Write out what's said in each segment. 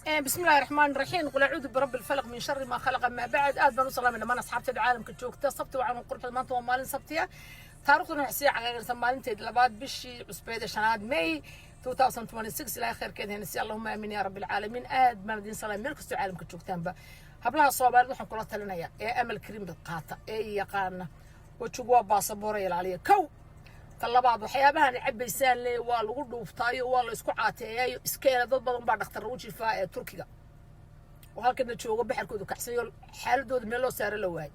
بسم الله الرحمن الرحيم. قل اعوذ برب الفلق من شر ما خلق. ما بعد بنو سلام لما اصحابتي العالم كجوجتا صبتي وعن قرب ما انت مالين صبتيا تاريخنا حسي على مالنتي لباد بشي عسبيده شناد ماي 2026 الى اخر كذا نسي اللهم امين يا رب العالمين. ما مدين سلام ملك كستو عالم كجوجتان با hablaha Soomaaliyeed waxaan kula talinaya amal karim bad qaata yaqaana wajigu baasaboor ilaaliya kow talabaad waxyaabahan cabaysaan le waa lagu dhuuftaayo waa la isku caateeyayo iskeena dad badan baa dhakhtar u jifaa ee Turkiga oo halkan jooga baxarkooda kaxsayo xaaladooda meel loo saaro la waay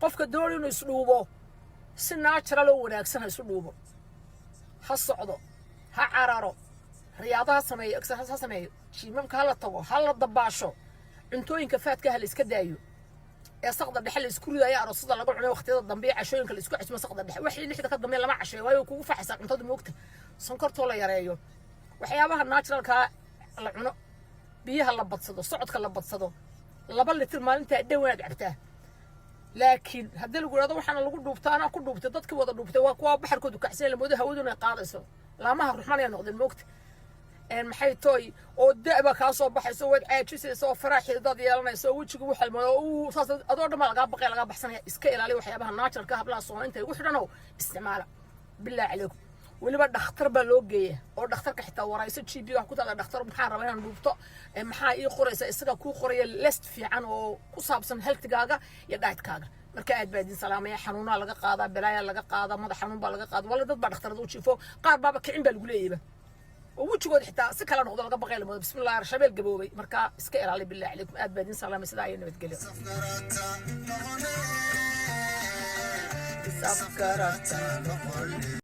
qofka doon inuu isdhuubo si natural oo wanaagsan isu dhuubo ha socdo ha cararo riyaadaha sameeyo exercise sameeyo jiimamka hala tago hala dabaasho cuntooyinka faadka hal iska daayo ee saqda dhaxal isku ridaaya aroosada lagu cunay waqtiyada dambe cashooyinka la isku xismo saqda dhax wixii lixda ka dambe lama cashay waayo kugu faxaysa cuntada moogta sonkortoo la yareeyo waxyaabaha naturalka la cuno biyaha la badsado socodka la badsado 2 litir maalinta dhawaad cabtaa laakiin hadii lagu yiraahdo waxana lagu dhuubtaana ku dhuubtay dadkii wada dhuubtay waa kuwa baxarkoodu kacsan la moodo hawaduna qaadayso laamaha ruuxmanaya noqdeen moogta maxay tooy oo daaba ka soo baxayso wad caajisayso faraaxidad yeelanayso wajigu waxa uu saas adoo dhama laga baqay laga baxsanaya iska ilaali waxyaabaha naturalka hablaha Soomaaliyeed ay ugu xidhano isticmaala billaah calaykum waliba dhakhtar baa loo geeyay oo dhakhtarka xitaa warayso GB wax ku taala dhakhtar maxaa rabaa inaan dhuubto maxaa ii qoraysa isaga ku qoraya list fiican oo ku saabsan healthigaaga iyo diet-kaaga marka aad baadin salaamaya xanuuna laga qaada balaaya laga qaada madax xanuun baa laga qaada wala dad baa dhakhtarada u jifo qaar baaba kicin baa lagu leeyahay وجهود حتى سكلا نقدر نقبل غير بسم الله رشابيل قبوبي مركا اسكير علي بالله عليكم اد بادين سلام سداي نبتقلي